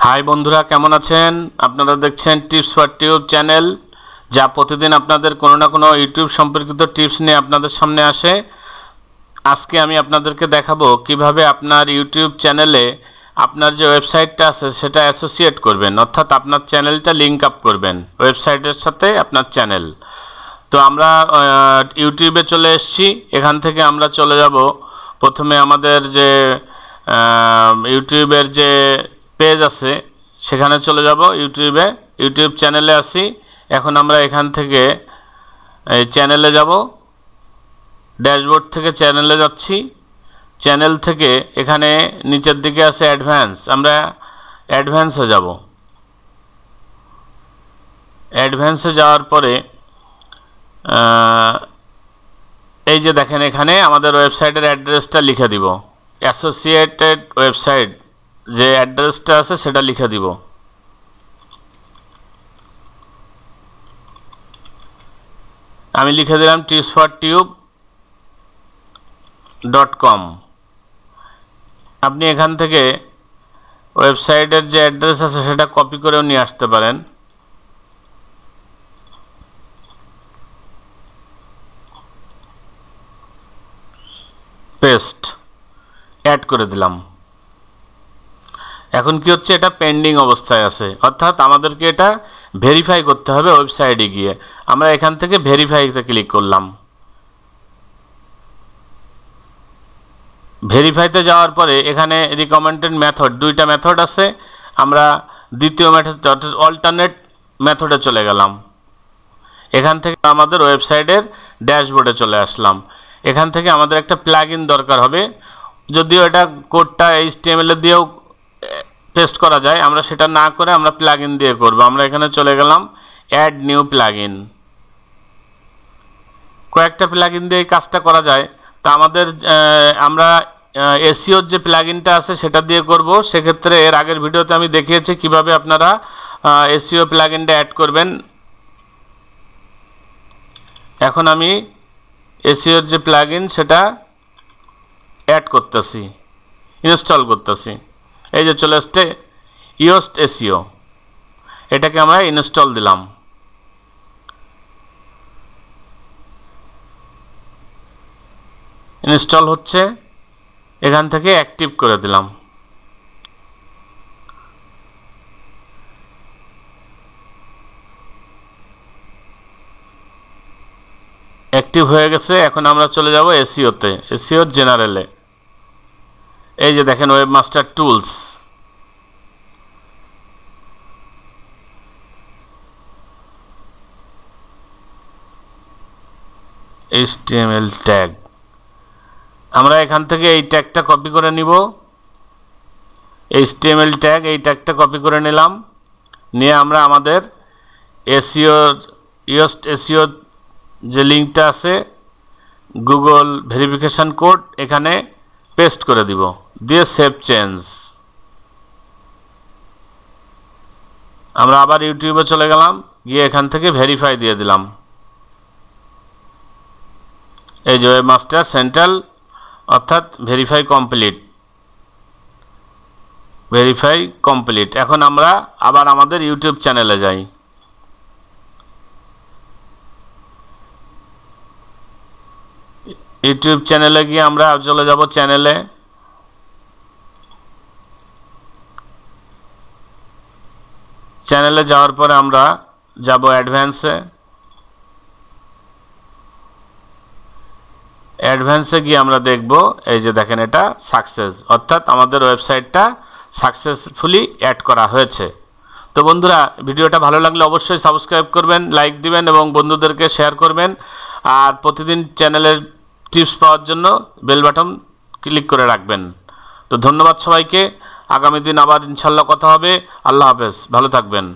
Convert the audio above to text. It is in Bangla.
হাই বন্ধুরা, কেমন আছেন? আপনারা দেখছেন টিপস ফর টিউব চ্যানেল, যা প্রতিদিন আপনাদের কোনো না কোনো ইউটিউব সম্পর্কিত টিপস নিয়ে আপনাদের সামনে আসে। আজকে আমি আপনাদেরকে দেখাবো কিভাবে আপনার ইউটিউব চ্যানেলে আপনার যে ওয়েবসাইটটা আছে সেটা অ্যাসোসিয়েট করবেন, অর্থাৎ আপনার চ্যানেলটা লিঙ্ক আপ করবেন ওয়েবসাইটের সাথে আপনার চ্যানেল। তো আমরা ইউটিউবে চলে এসেছি। এখান থেকে আমরা চলে যাব প্রথমে আমাদের যে ইউটিউবের যে পেজ আছে সেখানে চলে যাব। ইউটিউব চ্যানেলে আসি। এখন আমরা এখান থেকে এই চ্যানেলে যাব। ড্যাশবোর্ড থেকে চ্যানেলে যাচ্ছি। চ্যানেল থেকে এখানে নিচের দিকে আছে অ্যাডভান্স, আমরা অ্যাডভান্সে যাব। অ্যাডভান্সে যাওয়ার পরে এই যে দেখেন, এখানে আমাদের ওয়েবসাইটের অ্যাড্রেসটা লিখে দিব। অ্যাসোসিয়েটেড ওয়েবসাইট যে অ্যাড্রেসটা আছে সেটা লিখে দিব। আমি লিখে দিলাম tipsfortube.com। আপনি এখান থেকে ওয়েবসাইটের যে অ্যাড্রেস আছে সেটা কপি করেও নিয়ে আসতে পারেন। পেস্ট, অ্যাড করে দিলাম। এখন কি হচ্ছে, এটা পেন্ডিং অবস্থায় আছে, অর্থাৎ আমাদেরকে এটা ভেরিফাই করতে হবে ওয়েবসাইটে গিয়ে। আমরা এখান থেকে ভেরিফাইতে ক্লিক করলাম। ভেরিফাইতে যাওয়ার পরে এখানে রিকমেন্ডেড মেথড, দুইটা মেথড আছে। আমরা দ্বিতীয় মেথড অর্থাৎ অল্টারনেট মেথডে চলে গেলাম। এখান থেকে আমাদের ওয়েবসাইটের ড্যাশবোর্ডে চলে আসলাম। এখান থেকে আমাদের একটা প্লাগইন দরকার হবে, যদিও এটা কোডটা HTML দিয়েও পেস্ট করা যায়। আমরা সেটা না করে আমরা প্লাগইন দিয়ে করব। আমরা এখানে চলে গেলাম অ্যাড নিউ প্লাগইন। কয়েকটা প্লাগইন দিয়ে এই কাজটা করা যায়। তা আমরা এসইওর যে প্লাগইনটা আছে সেটা দিয়ে করব। সেক্ষেত্রে এর আগের ভিডিওতে আমি দেখিয়েছি কিভাবে আপনারা এসইও প্লাগইনটা অ্যাড করবেন। এখন আমি এসইওর যে প্লাগইন সেটা অ্যাড করতেছি, ইনস্টল করতেছি। এই যে চলে আসছে ইয়োস্ট এসইও, এটাকে আমরা ইনস্টল দিলাম। ইনস্টল হচ্ছে, এখান থেকে অ্যাক্টিভ করে দিলাম। অ্যাক্টিভ হয়ে গেছে। এখন আমরা চলে যাব এসইওতে, এসইওর জেনারেলে। এই যে দেখেন ওয়েবমাস্টার টুলস, HTML ট্যাগ। আমরা এখান থেকে এই ট্যাগটা কপি করে নিব। HTML ট্যাগ, এই ট্যাগটা কপি করে নিলাম। নিয়ে আমরা আমাদের ইয়োস্ট এসইও যে লিঙ্কটা আছে গুগল ভেরিফিকেশন কোড এখানে পেস্ট করে দিব, দিয়ে সেভ চেঞ্জ। আমরা আবার ইউটিউবে চলে গেলাম, গিয়ে এখান থেকে ভেরিফাই দিয়ে দিলাম। এই যে ওয়েবমাস্টার সেন্ট্রাল, অর্থাৎ ভেরিফাই কমপ্লিট। এখন আমরা আবার আমাদের ইউটিউব চ্যানেলে যাই। ইউটিউব চ্যানেলে গিয়ে আমরা চলে যাব চ্যানেলে। চ্যানেলে যাওয়ার পরে আমরা যাব অ্যাডভান্সে। অ্যাডভান্সে গিয়ে আমরা দেখব, এই যে দেখেন এটা সাকসেস, অর্থাৎ আমাদের ওয়েবসাইটটা সাকসেসফুলি অ্যাড করা হয়েছে। তো বন্ধুরা, ভিডিওটা ভালো লাগলে অবশ্যই সাবস্ক্রাইব করবেন, লাইক দিবেন এবং বন্ধুদেরকে শেয়ার করবেন। আর প্রতিদিন চ্যানেলের টিপস পাওয়ার জন্য বেল বাটন ক্লিক করে রাখবেন। তো ধন্যবাদ সবাইকে। আগামী দিন আবার ইনশাল্লাহ কথা হবে। আল্লাহ হাফেজ, ভালো থাকবেন।